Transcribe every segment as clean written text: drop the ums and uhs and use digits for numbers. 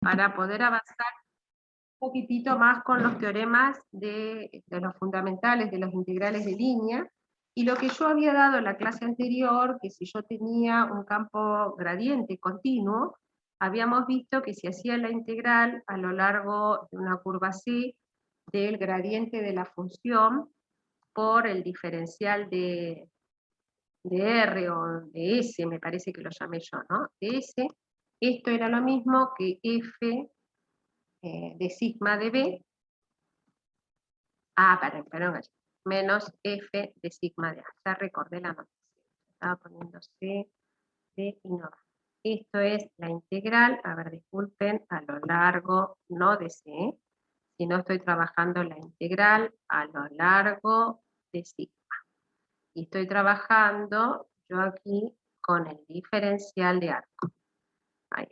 para poder avanzar un poquitito más con los teoremas de los fundamentales de los integrales de línea, y lo que yo había dado en la clase anterior, que si yo tenía un campo gradiente continuo, habíamos visto que si hacía la integral a lo largo de una curva C del gradiente de la función por el diferencial de R o de S, me parece que lo llamé yo, ¿no? De S, esto era lo mismo que F de sigma de B, perdón, menos F de sigma de A. Ya recordé la notación. Estaba poniendo C, D y no. Esto es la integral, a ver, disculpen, a lo largo, no de C, sino estoy trabajando la integral a lo largo de sigma. Y estoy trabajando yo aquí con el diferencial de arco. Ahí.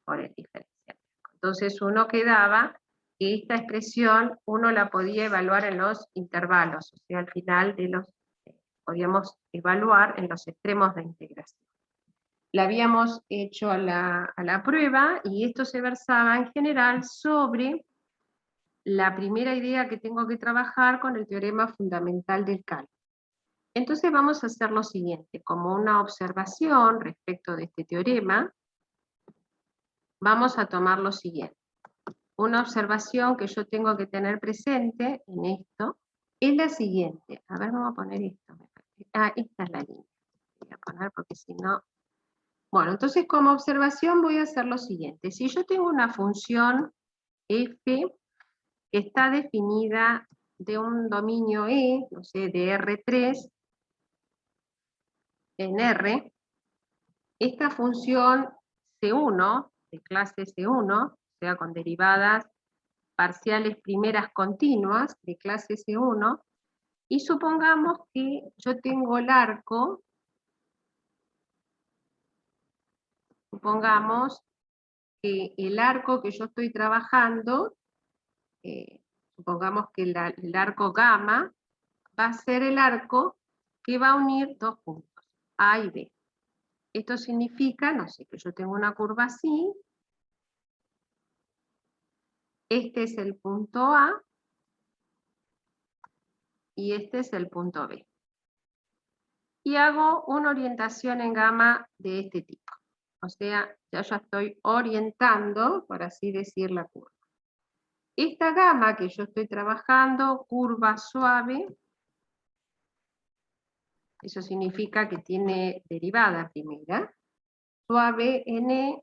Por el diferencial. Entonces uno quedaba que esta expresión uno la podía evaluar en los intervalos, o sea, al final de los, podíamos evaluar en los extremos de integración. La habíamos hecho a la prueba, y esto se versaba en general sobre la primera idea que tengo que trabajar con el teorema fundamental del cálculo. Entonces vamos a hacer lo siguiente, como una observación respecto de este teorema, vamos a tomar lo siguiente. Una observación que yo tengo que tener presente en esto es la siguiente. A ver, vamos a poner esto. Esta es la línea. Voy a poner porque si no... Bueno, entonces como observación voy a hacer lo siguiente. Si yo tengo una función f que está definida de un dominio E, no sé, de R3 en R, esta función C1, de clase C1, o sea, con derivadas parciales primeras continuas de clase C1, y supongamos que yo tengo el arco, supongamos que el arco que yo estoy trabajando, supongamos que el arco gamma va a ser el arco que va a unir dos puntos, A y B. Esto significa, no sé, que yo tengo una curva así, este es el punto A, y este es el punto B. Y hago una orientación en gamma de este tipo. O sea, ya estoy orientando, por así decir, la curva. Esta gama que yo estoy trabajando, curva suave, eso significa que tiene derivada primera, suave n,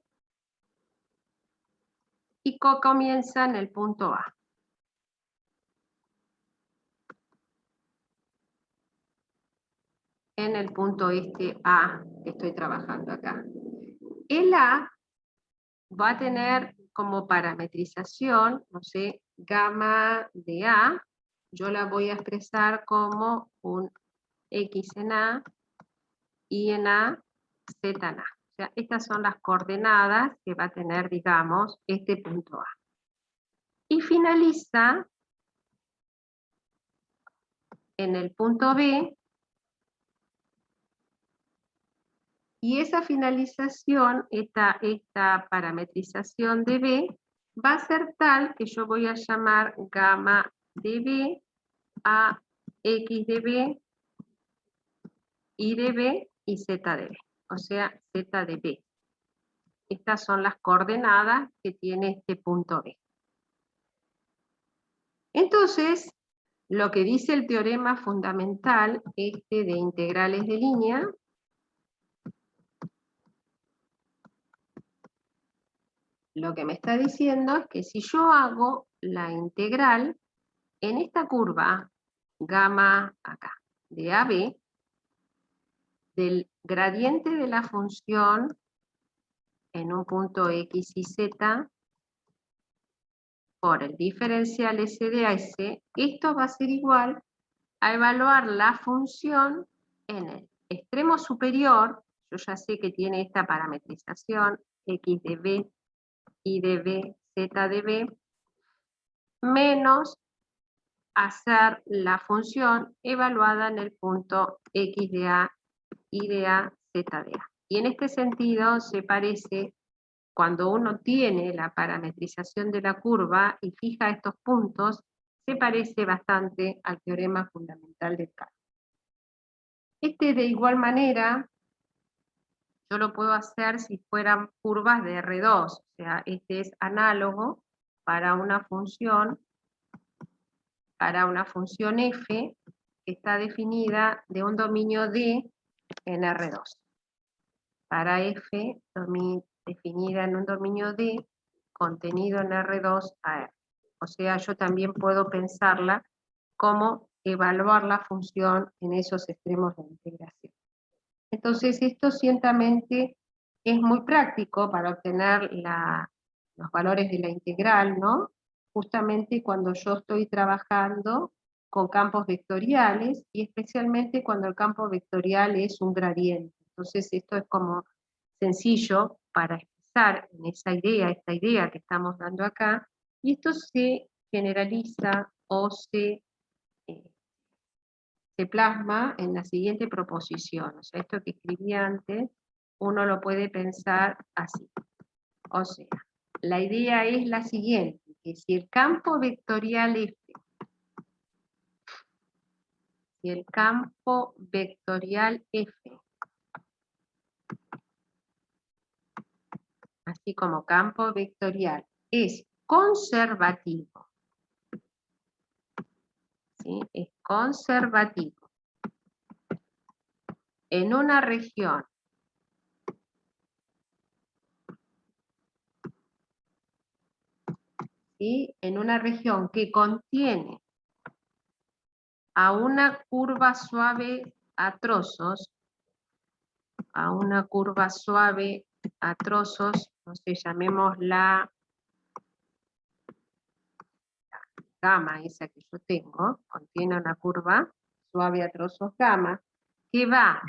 y comienza en el punto A. En el punto este A que estoy trabajando acá. El A va a tener como parametrización, no sé, gamma de A, yo la voy a expresar como un X en A, Y en A, Z en A. O sea, estas son las coordenadas que va a tener, digamos, este punto A. Y finaliza en el punto B, y esa finalización, esta parametrización de B, va a ser tal que yo voy a llamar gamma de B a X de B, Y de B y Z de B, o sea, Z de B. Estas son las coordenadas que tiene este punto B. Entonces, lo que dice el teorema fundamental, este de integrales de línea, lo que me está diciendo es que si yo hago la integral en esta curva, gamma acá, de AB, del gradiente de la función en un punto X y Z, por el diferencial S de S, esto va a ser igual a evaluar la función en el extremo superior. Yo ya sé que tiene esta parametrización, X de B, Y de B, Z de B, menos hacer la función evaluada en el punto X de A, Y de A, Z de A. Y en este sentido se parece cuando uno tiene la parametrización de la curva y fija estos puntos, se parece bastante al teorema fundamental del cálculo. Este de igual manera, yo lo puedo hacer si fueran curvas de R2, o sea, este es análogo para una función f que está definida de un dominio D en R2. Para f definida en un dominio D, contenido en R2 a R. O sea, yo también puedo pensarla como evaluar la función en esos extremos de integración. Entonces, esto ciertamente es muy práctico para obtener los valores de la integral, ¿no? Justamente cuando yo estoy trabajando con campos vectoriales, y especialmente cuando el campo vectorial es un gradiente. Entonces, esto es como sencillo para expresar en esta idea que estamos dando acá, y esto se generaliza o se plasma en la siguiente proposición. O sea, esto que escribí antes, uno lo puede pensar así. O sea, la idea es la siguiente, que si el campo vectorial F, así como campo vectorial, es conservativo, ¿sí? Es conservativo en una región en una región que contiene a una curva suave a trozos, no sé, llamémosla gamma, esa que yo tengo, contiene una curva suave a trozos gamma, que va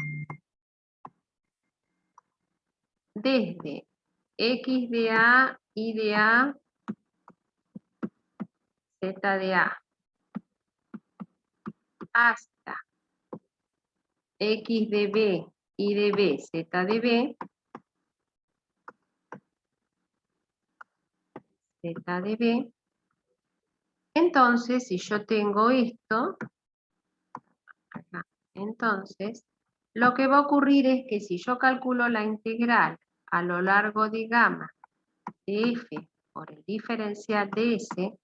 desde x de a, y de a, z de a, hasta x de b, y de b, z de b, entonces si yo tengo esto, acá, entonces, lo que va a ocurrir es que si yo calculo la integral a lo largo de gamma de f por el diferencial de s,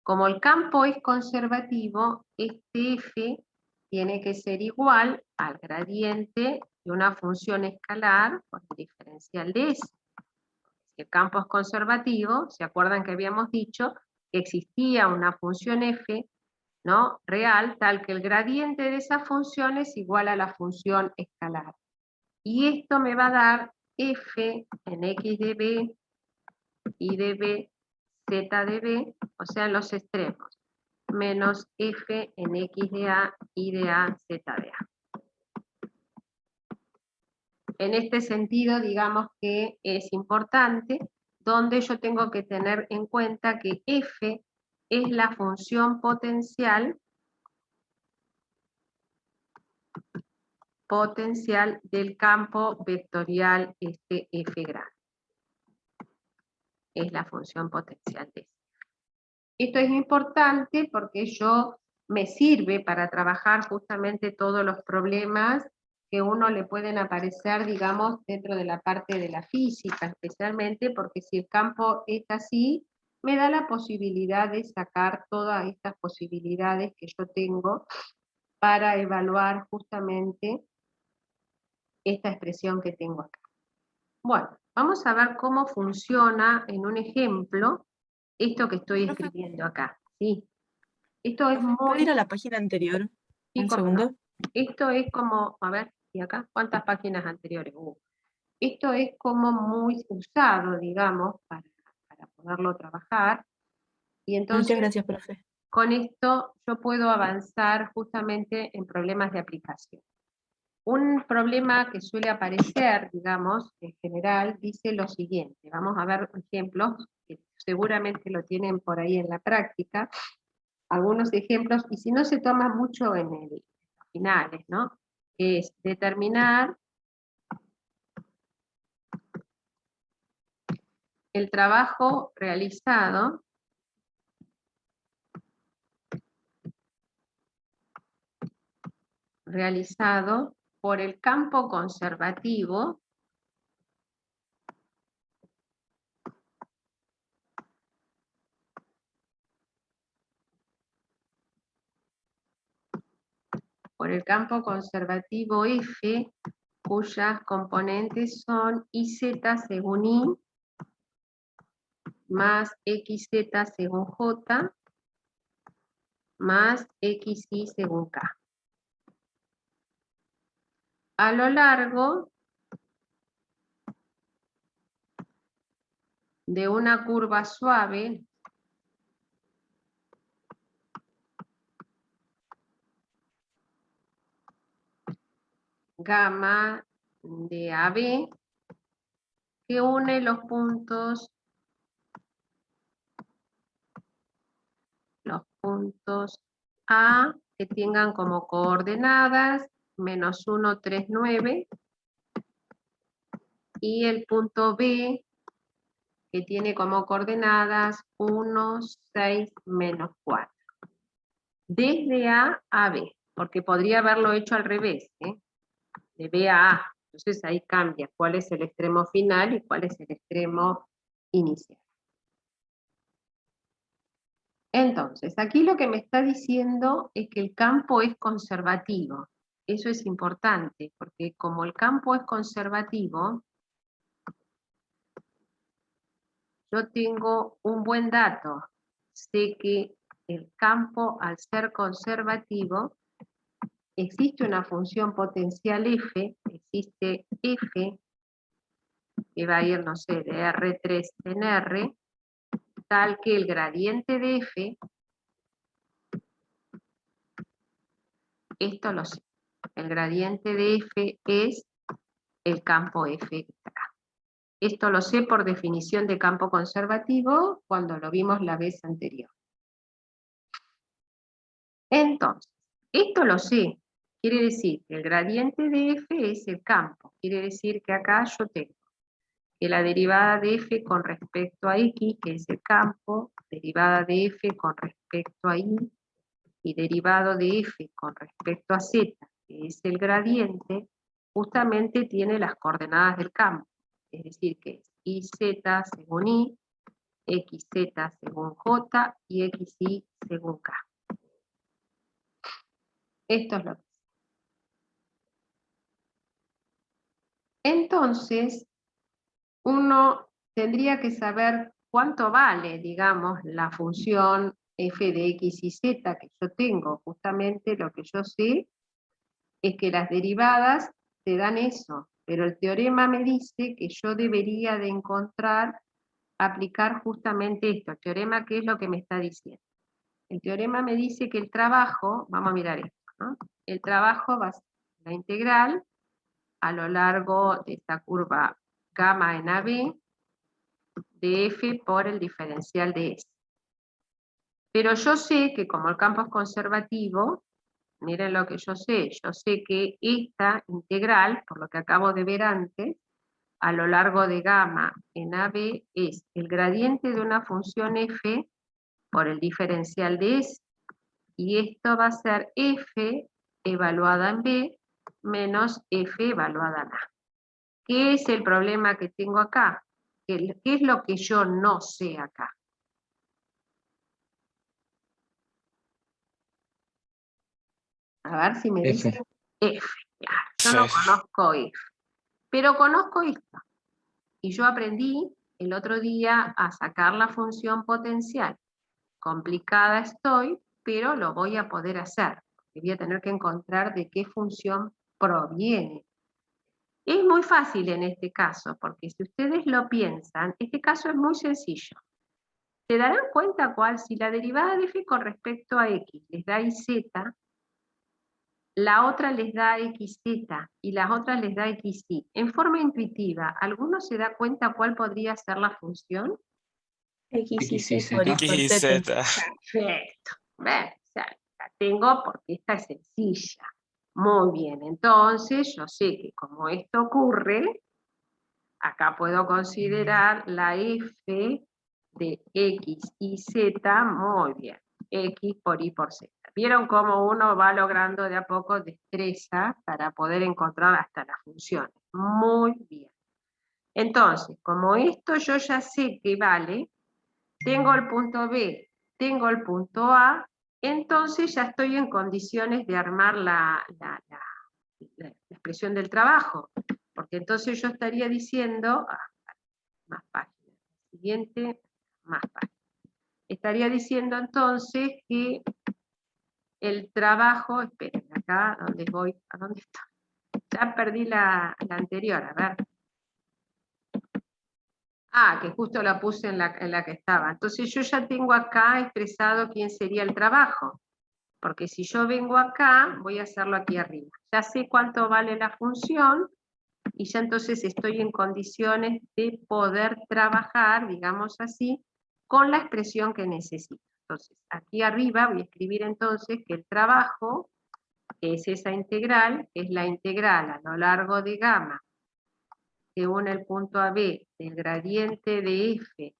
como el campo es conservativo, este f tiene que ser igual al gradiente de una función escalar por el diferencial de s. Si el campo es conservativo, ¿se acuerdan que habíamos dicho que existía una función f, ¿no?, real, tal que el gradiente de esa función es igual a la función escalar? Y esto me va a dar f en x de b, y de b, z de b, o sea, en los extremos, menos f en x de a, y de a, z de a. En este sentido, digamos que es importante, donde yo tengo que tener en cuenta que f es la función potencial del campo vectorial este f grande. Es la función potencial de este. Esto es importante porque me sirve para trabajar justamente todos los problemas que uno le pueden aparecer, digamos, dentro de la parte de la física, especialmente porque si el campo es así, me da la posibilidad de sacar todas estas posibilidades que yo tengo para evaluar justamente esta expresión que tengo acá. Bueno, vamos a ver cómo funciona en un ejemplo esto que estoy escribiendo acá, ¿sí? Esto es ¿Puedo ir muy... a la página anterior? Sí, Un cómo no. segundo. Esto es como, a ver, ¿y acá? ¿Cuántas páginas anteriores hubo? Esto es como muy usado, digamos, para poderlo trabajar. Y Muchas entonces, gracias, profe. con esto yo puedo avanzar justamente en problemas de aplicación. Un problema que suele aparecer, digamos, en general, dice lo siguiente. Vamos a ver ejemplos que seguramente lo tienen por ahí en la práctica. Algunos ejemplos, y si no se toma mucho en los finales, ¿no? Es determinar el trabajo realizado por el campo conservativo F, cuyas componentes son IZ según I, más XZ según J, más XY según K. A lo largo de una curva suave, gamma de AB, que une los puntos A, que tengan como coordenadas -1, 3, 9, y el punto B, que tiene como coordenadas 1, 6, -4. Desde A a B, porque podría haberlo hecho al revés, de B a A. Entonces ahí cambia cuál es el extremo final y cuál es el extremo inicial. Entonces, aquí lo que me está diciendo es que el campo es conservativo. Eso es importante, porque como el campo es conservativo, yo tengo un buen dato. Sé que el campo, al ser conservativo, existe una función potencial F, existe F, que va a ir, no sé, de R3 en R, tal que el gradiente de F, esto lo sé, el gradiente de F es el campo F que está acá. Esto lo sé por definición de campo conservativo cuando lo vimos la vez anterior. Entonces, esto lo sé, quiere decir que el gradiente de F es el campo, quiere decir que acá yo tengo que la derivada de F con respecto a X, que es el campo, derivada de F con respecto a Y, y derivado de F con respecto a Z, que es el gradiente, justamente tiene las coordenadas del campo, es decir, que es YZ según Y, XZ según J y XY según K. Esto es lo que es. Entonces, uno tendría que saber cuánto vale, digamos, la función f de x y z que yo tengo. Justamente lo que yo sé es que las derivadas te dan eso, pero el teorema me dice que yo debería de encontrar, aplicar justamente esto. ¿El teorema qué es lo que me está diciendo? El teorema me dice que el trabajo, vamos a mirar esto, ¿no? El trabajo va a ser la integral a lo largo de esta curva gamma en AB, de F por el diferencial de S. Pero yo sé que como el campo es conservativo, miren lo que yo sé que esta integral, por lo que acabo de ver antes, a lo largo de gamma en AB es el gradiente de una función F por el diferencial de S, y esto va a ser F evaluada en B menos F evaluada en A. ¿Qué es el problema que tengo acá? ¿Qué es lo que yo no sé acá? A ver si me dicen F. Claro, yo no conozco F, pero conozco esto. Y yo aprendí el otro día a sacar la función potencial. Complicada estoy, pero lo voy a poder hacer. Voy a tener que encontrar de qué función proviene. Es muy fácil en este caso, porque si ustedes lo piensan, este caso es muy sencillo. Se darán cuenta cuál, si la derivada de f con respecto a x les da iz, la otra les da xz y las otras les da xy. En forma intuitiva, ¿alguno se da cuenta cuál podría ser la función? X y Z. Perfecto. Bueno, o sea, la tengo porque esta es sencilla. Muy bien, entonces yo sé que como esto ocurre, acá puedo considerar la f de x y z, muy bien, x por y por z. ¿Vieron cómo uno va logrando de a poco destreza para poder encontrar hasta las funciones? Muy bien. Entonces, como esto yo ya sé que vale, tengo el punto B, tengo el punto A, entonces ya estoy en condiciones de armar la expresión del trabajo, porque entonces yo estaría diciendo, más páginas, siguiente, más páginas. Estaría diciendo entonces que el trabajo, esperen, acá, ¿dónde voy? ¿A dónde está? Ya perdí la anterior, a ver. Ah, que justo la puse en la que estaba. Entonces yo ya tengo acá expresado quién sería el trabajo. Porque si yo vengo acá, voy a hacerlo aquí arriba. Ya sé cuánto vale la función y ya entonces estoy en condiciones de poder trabajar, digamos así, con la expresión que necesito. Entonces, aquí arriba voy a escribir entonces que el trabajo, que es esa integral, es la integral a lo largo de gamma que une el punto A, B del gradiente de f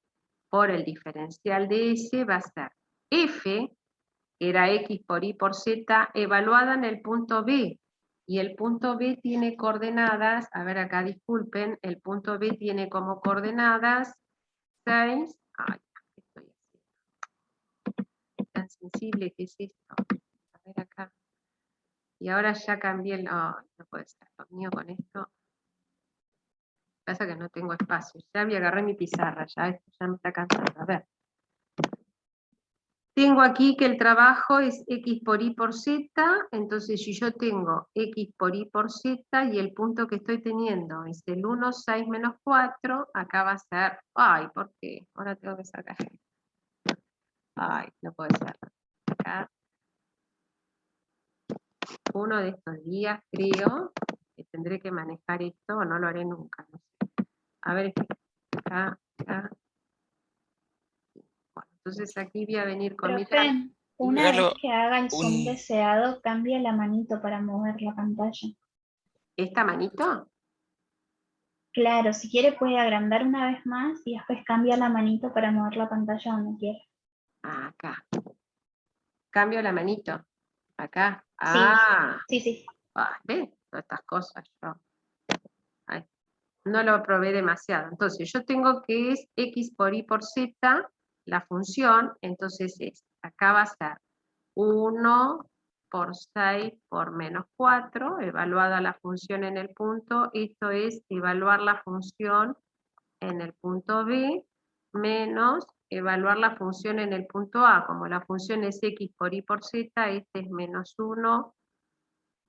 por el diferencial de s, va a ser f, que era x por y por z, evaluada en el punto B. Y el punto B tiene coordenadas, a ver acá disculpen, el punto B tiene como coordenadas 6, ay, ¿qué estoy haciendo? Tan sensible que es esto. A ver acá. Y ahora ya cambié el, no puede ser, lo mío con esto. Pasa que no tengo espacio. Ya me agarré mi pizarra, esto ya me está cansando. A ver. Tengo aquí que el trabajo es x por y por z, entonces si yo tengo x por y por z y el punto que estoy teniendo es el 1, 6 menos 4, acá va a ser, ay, ¿por qué? Ahora tengo que sacar. Ay, no puede ser. Acá. Uno de estos días creo que tendré que manejar esto o no lo haré nunca, no sé. A ver, acá. Bueno, entonces aquí voy a venir con mi... Profe, una vez Hágalo que haga el zoom un... deseado, cambia la manito para mover la pantalla. ¿Esta manito? Claro, si quiere puede agrandar una vez más y después cambia la manito para mover la pantalla donde quiera. Acá. Cambio la manito. Acá. Sí, Ah. sí. ¿Ven? Todas estas cosas yo. Ay, no lo probé demasiado. Entonces yo tengo que es x por y por z, la función, entonces acá va a ser 1 por 6 por menos 4, evaluada la función en el punto, esto es evaluar la función en el punto B, menos evaluar la función en el punto A, como la función es x por y por z, este es menos 1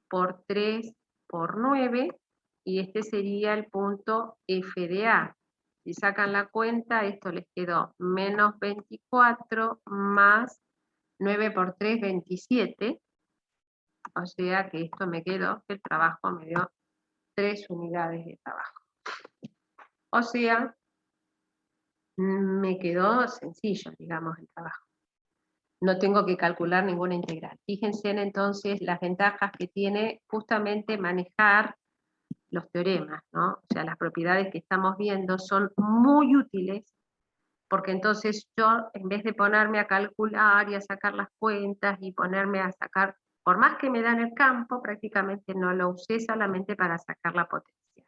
por 3 por 9, y este sería el punto f de A. Si sacan la cuenta, esto les quedó menos 24 más 9 por 3, 27, o sea que esto me quedó, el trabajo me dio 3 unidades de trabajo. O sea, me quedó sencillo, digamos, el trabajo. No tengo que calcular ninguna integral. Fíjense en entonces las ventajas que tiene justamente manejar los teoremas, ¿no? O sea, las propiedades que estamos viendo son muy útiles, porque entonces yo, en vez de ponerme a calcular y a sacar las cuentas y ponerme a sacar, por más que me dan el campo, prácticamente no lo usé solamente para sacar la potencia.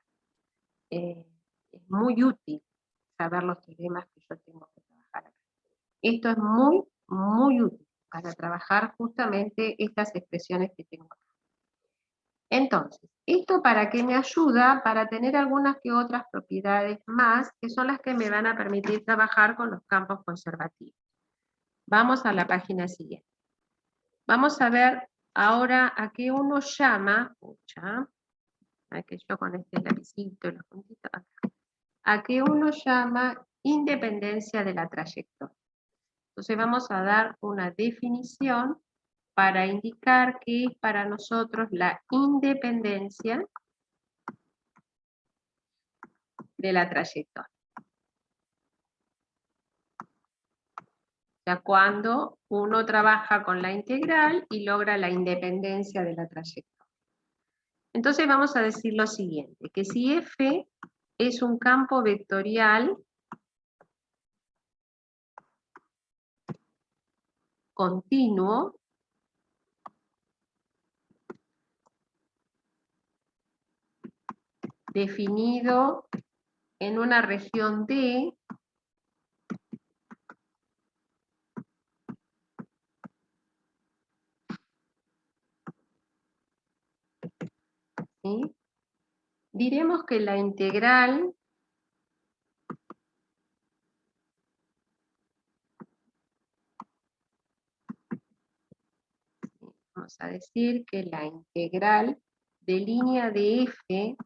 Es muy útil saber los teoremas que yo tengo que trabajar acá. Esto es muy, muy útil para trabajar justamente estas expresiones que tengo acá. Entonces, ¿esto para qué me ayuda? Para tener algunas que otras propiedades más, que son las que me van a permitir trabajar con los campos conservativos. Vamos a la página siguiente. Vamos a ver ahora a qué uno llama, que yo con este lapicito y los puntitos acá, a qué uno llama independencia de la trayectoria. Entonces vamos a dar una definición para indicar qué es para nosotros la independencia de la trayectoria. O sea, cuando uno trabaja con la integral y logra la independencia de la trayectoria. Entonces vamos a decir lo siguiente, que si f es un campo vectorial continuo definido en una región D ¿sí? Diremos que la integral vamos a decir que la integral de línea de F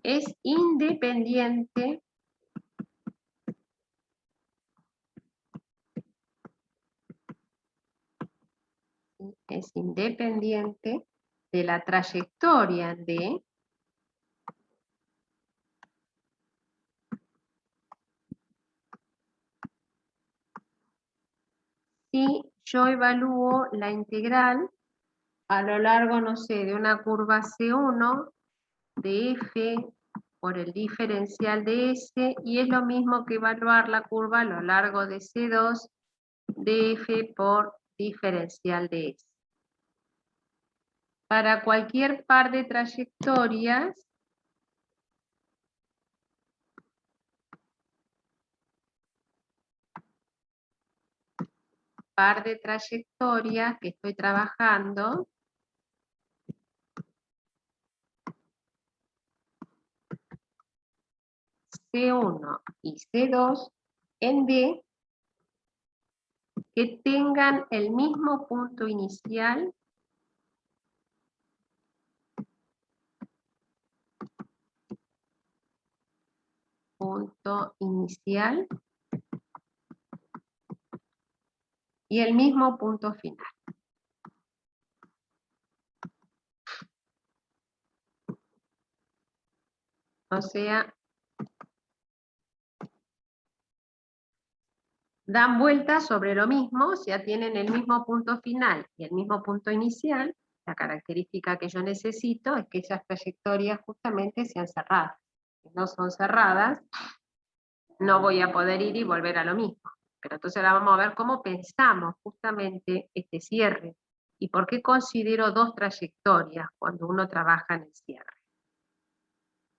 es independiente de la trayectoria de si yo evalúo la integral a lo largo, no sé, de una curva C1 de F por el diferencial de S, y es lo mismo que evaluar la curva a lo largo de C2 de F por diferencial de S. Para cualquier par de trayectorias, que estoy trabajando, C1 y C2 en D, que tengan el mismo punto inicial y el mismo punto final. O sea, dan vueltas sobre lo mismo, o sea, tienen el mismo punto final y el mismo punto inicial. La característica que yo necesito es que esas trayectorias justamente sean cerradas. Si no son cerradas, no voy a poder ir y volver a lo mismo. Pero entonces ahora vamos a ver cómo pensamos justamente este cierre y por qué considero dos trayectorias cuando uno trabaja en el cierre.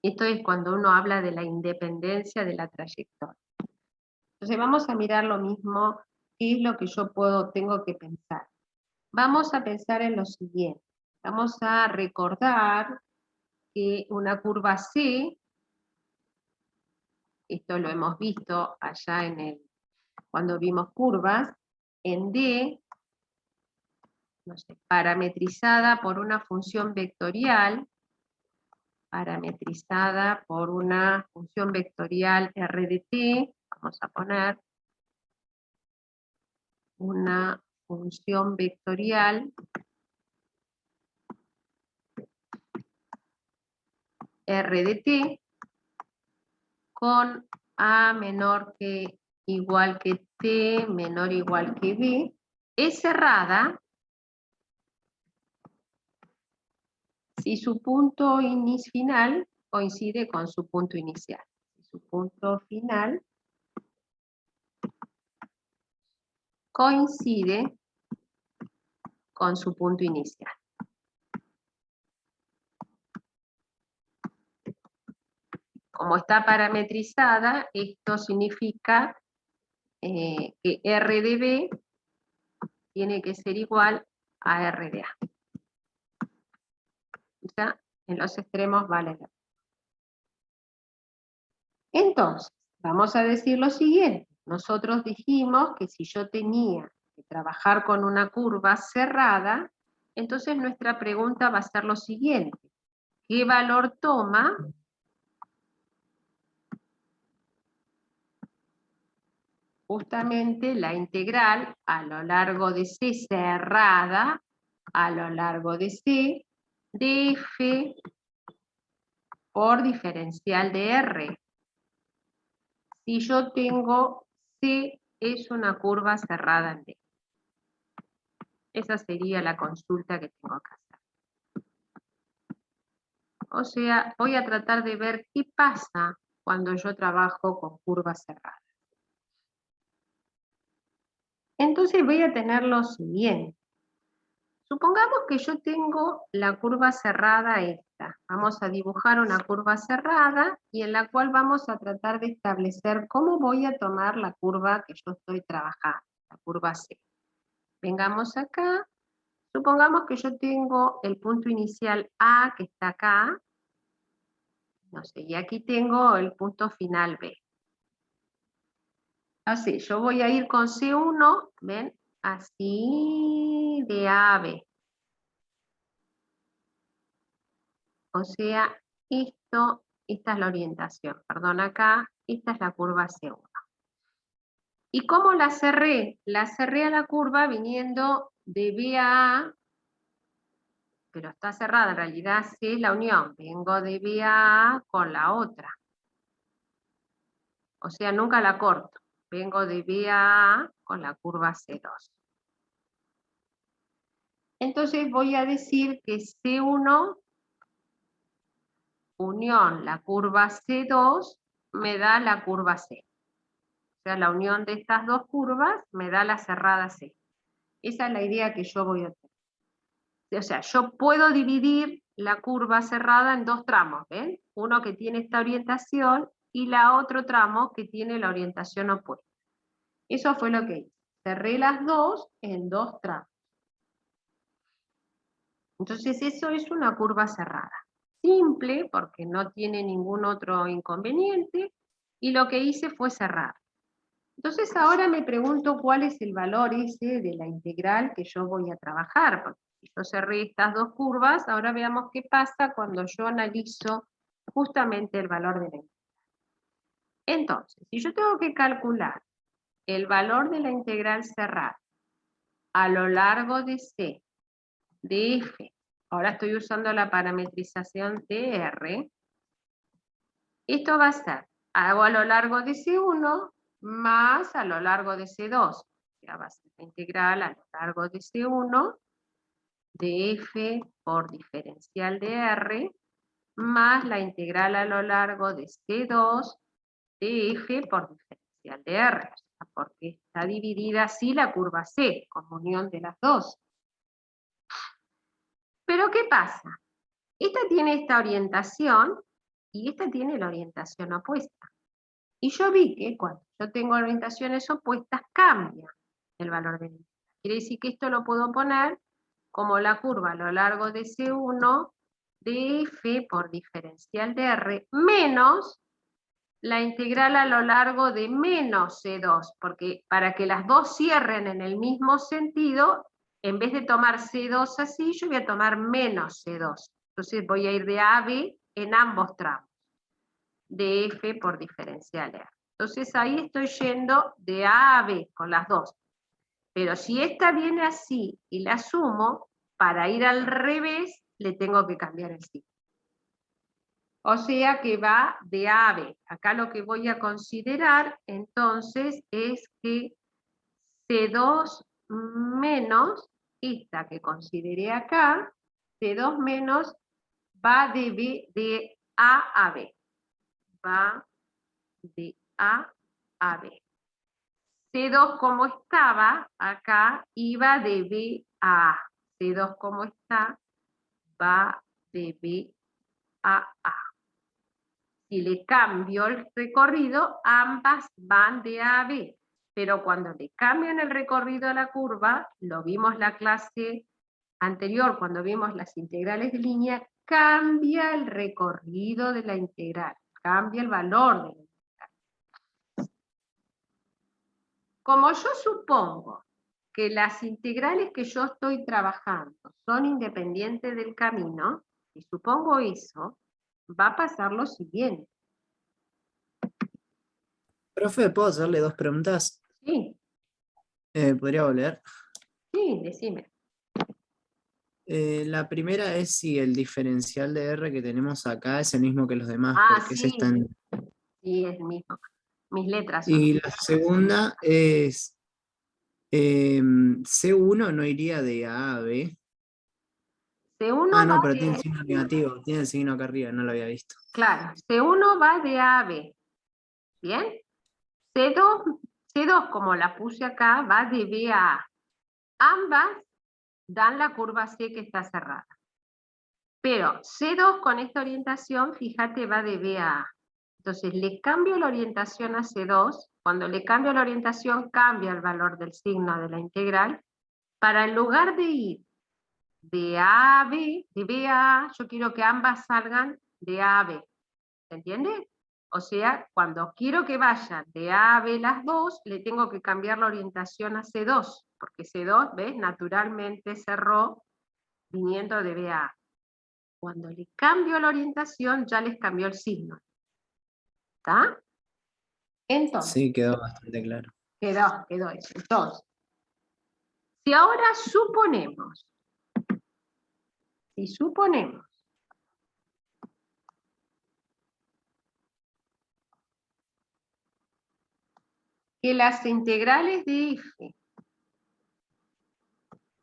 Esto es cuando uno habla de la independencia de la trayectoria. Entonces vamos a mirar lo mismo, qué es lo que yo tengo que pensar. Vamos a pensar en lo siguiente. Vamos a recordar que una curva C, esto lo hemos visto allá cuando vimos curvas, en D, no sé, parametrizada por una función vectorial, R de t, vamos a poner una función vectorial R de t con A menor que igual que t menor igual que b, es cerrada si su punto final coincide con su punto inicial. Si su punto final coincide con su punto inicial. Como está parametrizada, esto significa que R de B tiene que ser igual a R de A. ¿Ya? En los extremos vale. Entonces, vamos a decir lo siguiente. Nosotros dijimos que si yo tenía que trabajar con una curva cerrada, entonces nuestra pregunta va a ser lo siguiente. ¿Qué valor toma justamente la integral a lo largo de C cerrada, a lo largo de C, de F por diferencial de R? Si yo tengo C es una curva cerrada en D. Esa sería la consulta que tengo que hacer. O sea, voy a tratar de ver qué pasa cuando yo trabajo con curvas cerradas. Entonces voy a tener lo siguiente. Supongamos que yo tengo la curva cerrada esta. Vamos a dibujar una curva cerrada y en la cual vamos a tratar de establecer cómo voy a tomar la curva que yo estoy trabajando, la curva C. Vengamos acá. Supongamos que yo tengo el punto inicial A que está acá. No sé, y aquí tengo el punto final B. Así, yo voy a ir con C1, ¿ven? Así de A a B. O sea, esta es la orientación, perdón, acá, esta es la curva C1. ¿Y cómo la cerré? La cerré a la curva viniendo de B a A, pero está cerrada, en realidad C es la unión, vengo de B a A con la otra. O sea, nunca la corto, vengo de B a A con la curva C2. Entonces voy a decir que C1 unión la curva C2 me da la curva C. O sea, la unión de estas dos curvas me da la cerrada C. Esa es la idea que yo voy a tener. O sea, yo puedo dividir la curva cerrada en dos tramos, ¿ven? Uno que tiene esta orientación y la otro tramo que tiene la orientación opuesta. Eso fue lo que hice. Cerré las dos en dos tramos. Entonces eso es una curva cerrada. Simple, porque no tiene ningún otro inconveniente, y lo que hice fue cerrar. Entonces ahora me pregunto cuál es el valor ese de la integral que yo voy a trabajar, porque si yo cerré estas dos curvas, ahora veamos qué pasa cuando yo analizo justamente el valor de la integral. Entonces, si yo tengo que calcular el valor de la integral cerrada a lo largo de C, de F, ahora estoy usando la parametrización de R, esto va a ser, hago a lo largo de C1 más a lo largo de C2. Ya va a ser la integral a lo largo de C1 de F por diferencial de R más la integral a lo largo de C2 de F por diferencial de R. O sea, porque está dividida así la curva C, como unión de las dos. Pero ¿qué pasa? Esta tiene esta orientación y esta tiene la orientación opuesta. Y yo vi que cuando yo tengo orientaciones opuestas cambia el valor de la integral. Quiere decir que esto lo puedo poner como la curva a lo largo de C1 de F por diferencial de R menos la integral a lo largo de menos C2, porque para que las dos cierren en el mismo sentido, en vez de tomar C2 así, yo voy a tomar menos C2. Entonces voy a ir de A a B en ambos tramos, de F por diferencial R. Entonces ahí estoy yendo de A a B con las dos. Pero si esta viene así y la sumo, para ir al revés le tengo que cambiar el signo. O sea que va de A a B. Acá lo que voy a considerar entonces es que C2 menos, esta que consideré acá, C2 menos va de A a B. Va de A a B. C2 como estaba acá iba de B a A. C2 como está va de B a A. Si le cambio el recorrido, ambas van de A a B. Pero cuando le cambian el recorrido a la curva, lo vimos la clase anterior, cuando vimos las integrales de línea, cambia el recorrido de la integral, cambia el valor de la integral. Como yo supongo que las integrales que yo estoy trabajando son independientes del camino, y supongo eso, va a pasar lo siguiente. Profe, ¿puedo hacerle dos preguntas? Sí, ¿Podría volver? sí, decime. La primera es si el diferencial de R que tenemos acá es el mismo que los demás, Ah, porque ese sí, está en... sí, es el mismo. Mis letras son. Y la segunda es, C1 no iría de A a B. C1 Ah, no, va pero de, tiene signo negativo, tiene el signo acá arriba, no lo había visto. claro, C1 va de A a B, ¿bien? C2, como la puse acá, va de B a A. Ambas dan la curva C que está cerrada. Pero C2 con esta orientación, fíjate, va de B a A. Entonces le cambio la orientación a C2, cuando le cambio la orientación cambia el valor del signo de la integral, para en lugar de ir de A a B, de B a A, yo quiero que ambas salgan de A a B. ¿Se entiende? O sea, cuando quiero que vayan de A a B las dos, le tengo que cambiar la orientación a C2, porque C2, ¿ves? Naturalmente cerró viniendo de B a A. Cuando le cambio la orientación, ya les cambió el signo. ¿Está? Entonces, Sí, quedó bastante claro. quedó eso. Entonces, si ahora suponemos que las integrales de f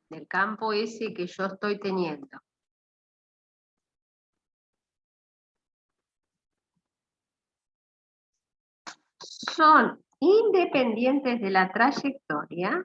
del campo S que yo estoy teniendo son independientes de la trayectoria,